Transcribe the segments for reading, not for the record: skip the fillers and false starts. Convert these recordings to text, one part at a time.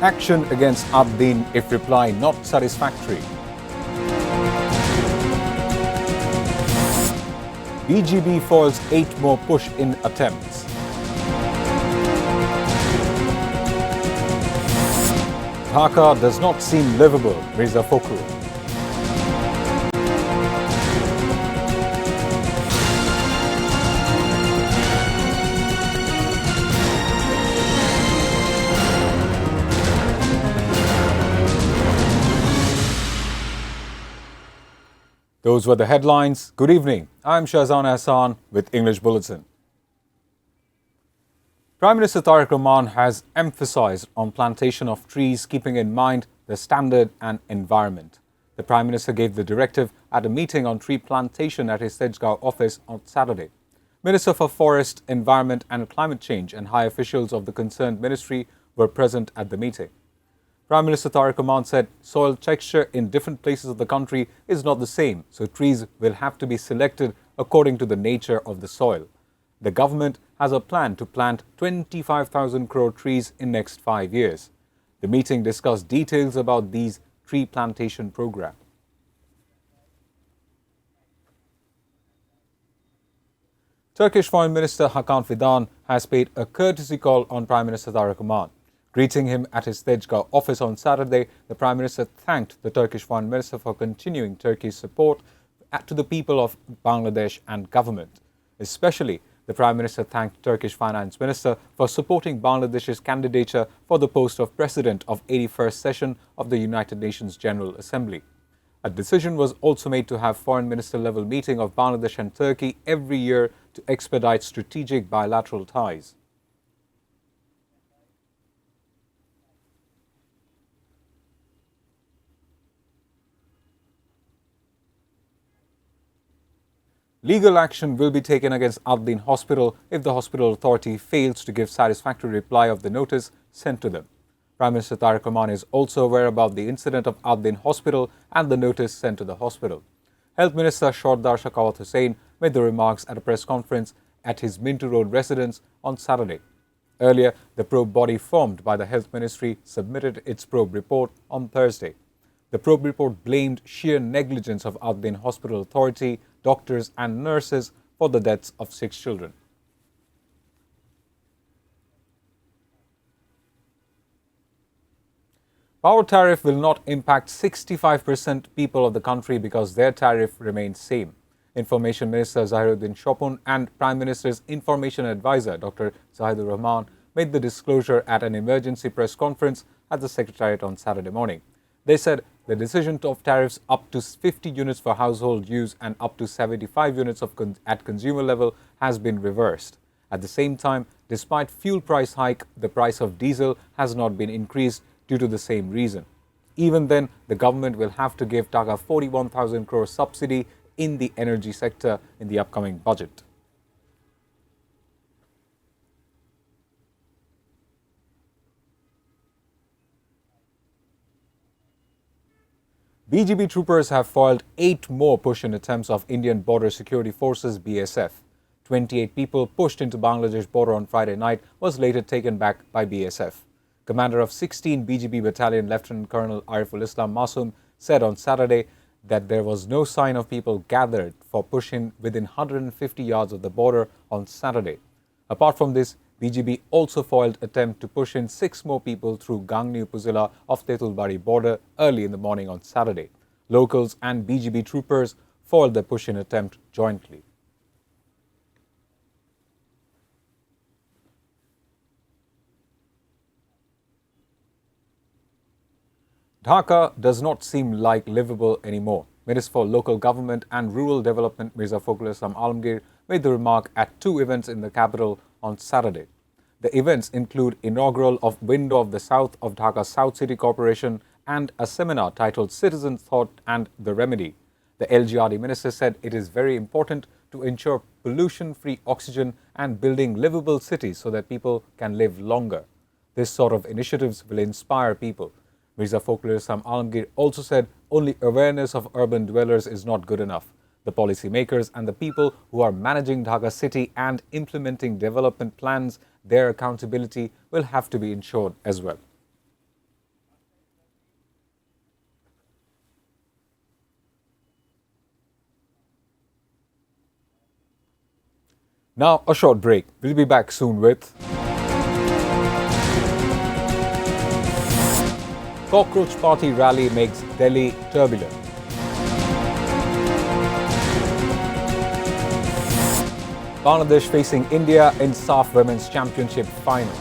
Action against Addin if reply not satisfactory. BGB foils 8 more push-in attempts. Dhaka does not seem livable, Mirza Fakhru. Those were the headlines. Good evening. I'm Shahzan Hassan with English Bulletin. Prime Minister Tariq Rahman has emphasized on plantation of trees, keeping in mind the standard and environment. The Prime Minister gave the directive at a meeting on tree plantation at his Tejgaon office on Saturday. Minister for Forest, Environment and Climate Change and high officials of the concerned ministry were present at the meeting. Prime Minister Tariq Rahman said soil texture in different places of the country is not the same, so trees will have to be selected according to the nature of the soil. The government has a plan to plant 25,000 crore trees in next 5 years. The meeting discussed details about these tree plantation program. Turkish Foreign Minister Hakan Fidan has paid a courtesy call on Prime Minister Tariq Rahman. Greeting him at his Tejgaon office on Saturday, the Prime Minister thanked the Turkish Foreign Minister for continuing Turkey's support to the people of Bangladesh and government. Especially, the Prime Minister thanked Turkish Finance Minister for supporting Bangladesh's candidature for the post of President of 81st session of the United Nations General Assembly. A decision was also made to have Foreign Minister level meeting of Bangladesh and Turkey every year to expedite strategic bilateral ties. Legal action will be taken against Addin Hospital if the hospital authority fails to give satisfactory reply of the notice sent to them. Prime Minister Tariq Rahman is also aware about the incident of Addin Hospital and the notice sent to the hospital. Health Minister Sardar Shakawat Hussain made the remarks at a press conference at his Minto Road residence on Saturday. Earlier, the probe body formed by the Health Ministry submitted its probe report on Thursday. The probe report blamed sheer negligence of Addin Hospital Authority, doctors and nurses for the deaths of 6 children. Power tariff will not impact 65% people of the country because their tariff remains same. Information Minister Zahiruddin Shopun and Prime Minister's Information Advisor Dr. Zahidur Rahman made the disclosure at an emergency press conference at the Secretariat on Saturday morning. They said the decision of tariffs up to 50 units for household use and up to 75 units at consumer level has been reversed. At the same time, despite fuel price hike, the price of diesel has not been increased due to the same reason. Even then, the government will have to give Dhaka 41,000 crore subsidy in the energy sector in the upcoming budget. BGB troopers have foiled 8 more push-in attempts of Indian Border Security Forces BSF. 28 people pushed into Bangladesh border on Friday night was later taken back by BSF. Commander of 16 BGB Battalion Lieutenant Colonel Ariful Islam Masoom said on Saturday that there was no sign of people gathered for push-in within 150 yards of the border on Saturday. Apart from this, BGB also foiled attempt to push in 6 more people through Gangni Upazila of Tetulbari border early in the morning on Saturday. Locals and BGB troopers foiled the push-in attempt jointly. Dhaka does not seem like livable anymore. Minister for Local Government and Rural Development Mirza Fakhrul Islam Alamgir made the remark at 2 events in the capital on Saturday. The events include inaugural of Window of the South of Dhaka South City Corporation and a seminar titled Citizen Thought and the Remedy. The LGRD minister said it is very important to ensure pollution-free oxygen and building livable cities so that people can live longer. This sort of initiatives will inspire people. Mirza Fakhrul Islam Alamgir also said only awareness of urban dwellers is not good enough. The policymakers and the people who are managing Dhaka city and implementing development plans, their accountability will have to be ensured as well. Now, a short break. We'll be back soon with Cockroach Party rally makes Delhi turbulent. Bangladesh facing India in SAF Women's Championship final.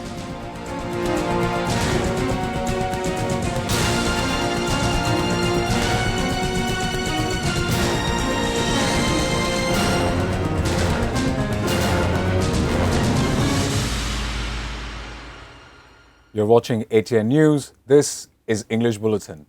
You're watching ATN News. This is English Bulletin.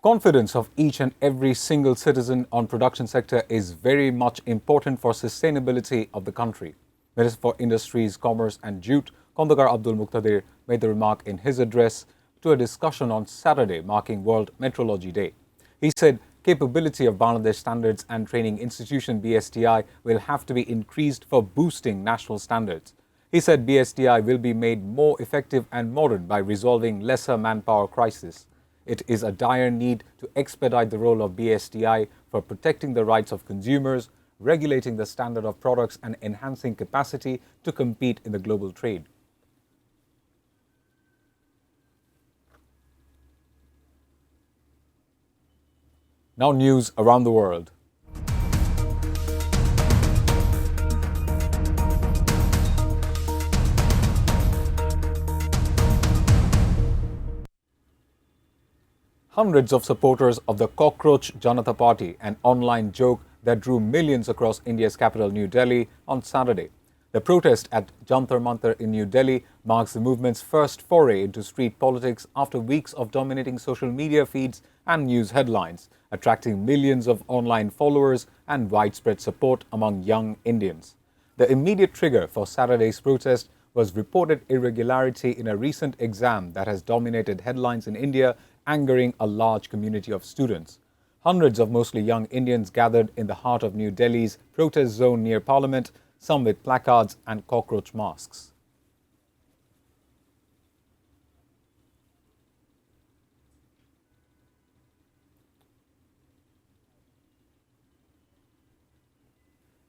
Confidence of each and every single citizen on production sector is very much important for sustainability of the country. Minister for Industries, Commerce and Jute, Khondakar Abdul Muqtadir, made the remark in his address to a discussion on Saturday marking World Metrology Day. He said capability of Bangladesh Standards and Training Institution BSTI will have to be increased for boosting national standards. He said BSTI will be made more effective and modern by resolving lesser manpower crisis. It is a dire need to expedite the role of BSTI for protecting the rights of consumers, regulating the standard of products and enhancing capacity to compete in the global trade. Now news around the world. Hundreds of supporters of the Cockroach Janata Party, an online joke that drew millions across India's capital New Delhi on Saturday. The protest at Jantar Mantar in New Delhi marks the movement's first foray into street politics after weeks of dominating social media feeds and news headlines, attracting millions of online followers and widespread support among young Indians. The immediate trigger for Saturday's protest was reported irregularity in a recent exam that has dominated headlines in India, angering a large community of students. Hundreds of mostly young Indians gathered in the heart of New Delhi's protest zone near Parliament, some with placards and cockroach masks.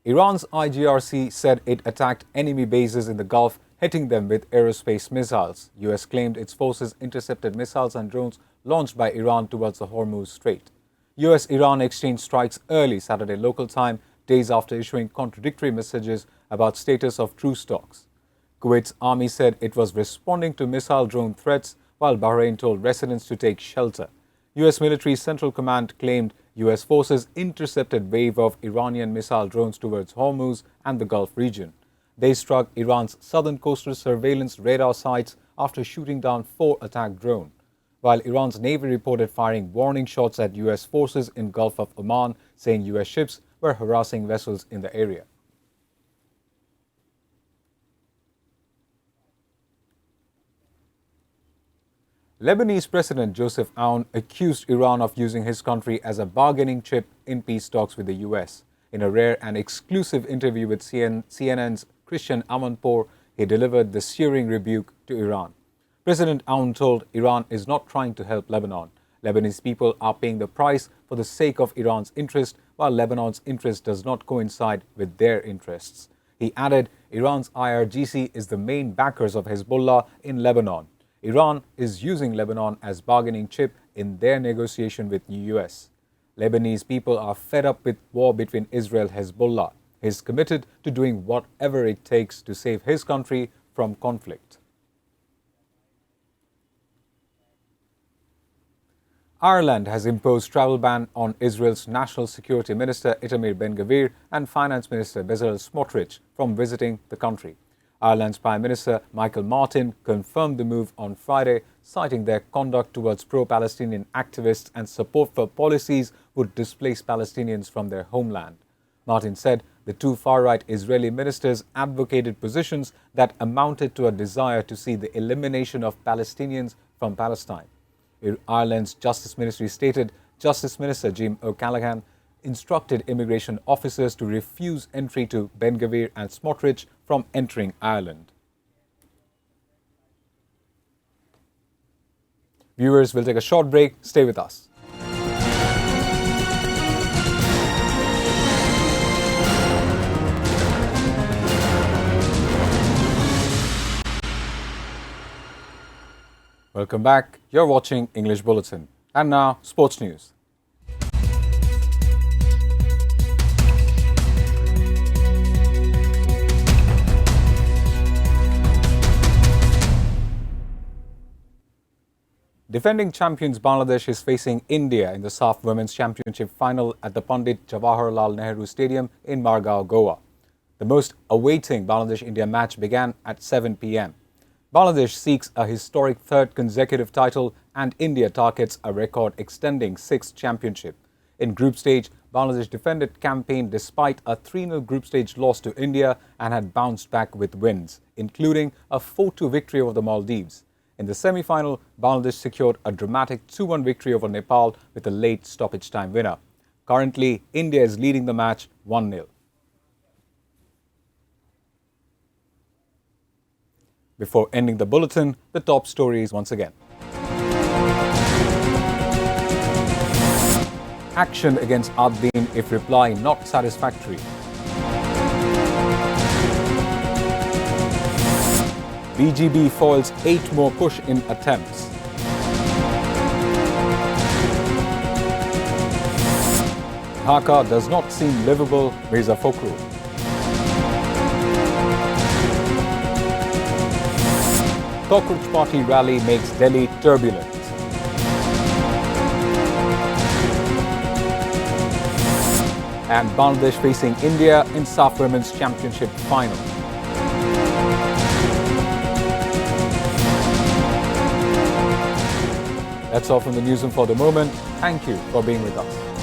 Iran's IGRC said it attacked enemy bases in the Gulf, hitting them with aerospace missiles. US claimed its forces intercepted missiles and drones launched by Iran towards the Hormuz Strait. US-Iran exchanged strikes early Saturday local time, days after issuing contradictory messages about status of truce talks. Kuwait's army said it was responding to missile drone threats, while Bahrain told residents to take shelter. US military Central Command claimed US forces intercepted wave of Iranian missile drones towards Hormuz and the Gulf region. They struck Iran's southern coastal surveillance radar sites after shooting down 4 attack drones, while Iran's Navy reported firing warning shots at US forces in Gulf of Oman, saying US ships were harassing vessels in the area. Lebanese President Joseph Aoun accused Iran of using his country as a bargaining chip in peace talks with the US. In a rare and exclusive interview with CNN's Christian Amanpour, he delivered the searing rebuke to Iran. President Aoun told Iran is not trying to help Lebanon. Lebanese people are paying the price for the sake of Iran's interest, while Lebanon's interest does not coincide with their interests. He added, Iran's IRGC is the main backers of Hezbollah in Lebanon. Iran is using Lebanon as bargaining chip in their negotiation with the US. Lebanese people are fed up with war between Israel and Hezbollah. He is committed to doing whatever it takes to save his country from conflict. Ireland has imposed travel ban on Israel's National Security Minister Itamar Ben-Gvir and Finance Minister Bezalel Smotrich from visiting the country. Ireland's Prime Minister Michael Martin confirmed the move on Friday, citing their conduct towards pro-Palestinian activists and support for policies would displace Palestinians from their homeland. Martin said the two far-right Israeli ministers advocated positions that amounted to a desire to see the elimination of Palestinians from Palestine. Ireland's Justice Ministry stated Justice Minister Jim O'Callaghan instructed immigration officers to refuse entry to Ben-Gvir and Smotrich from entering Ireland. Viewers, we'll take a short break. Stay with us. Welcome back. You're watching English Bulletin. And now, sports news. Defending champions Bangladesh is facing India in the SAF Women's Championship final at the Pandit Jawaharlal Nehru Stadium in Margao, Goa. The most awaiting Bangladesh-India match began at 7 p.m. Bangladesh seeks a historic third consecutive title and India targets a record-extending sixth championship. In group stage, Bangladesh defended campaign despite a 3-0 group stage loss to India and had bounced back with wins, including a 4-2 victory over the Maldives. In the semi-final, Bangladesh secured a dramatic 2-1 victory over Nepal with a late stoppage time winner. Currently, India is leading the match 1-0. Before ending the bulletin, the top stories once again. Action against Addin if reply not satisfactory. BGB foils 8 more push-in attempts. Dhaka does not seem livable, Mirza Fakhrul. Cockroach Party rally makes Delhi turbulent. And Bangladesh facing India in SAF Women's Championship final. That's all from the newsroom for the moment. Thank you for being with us.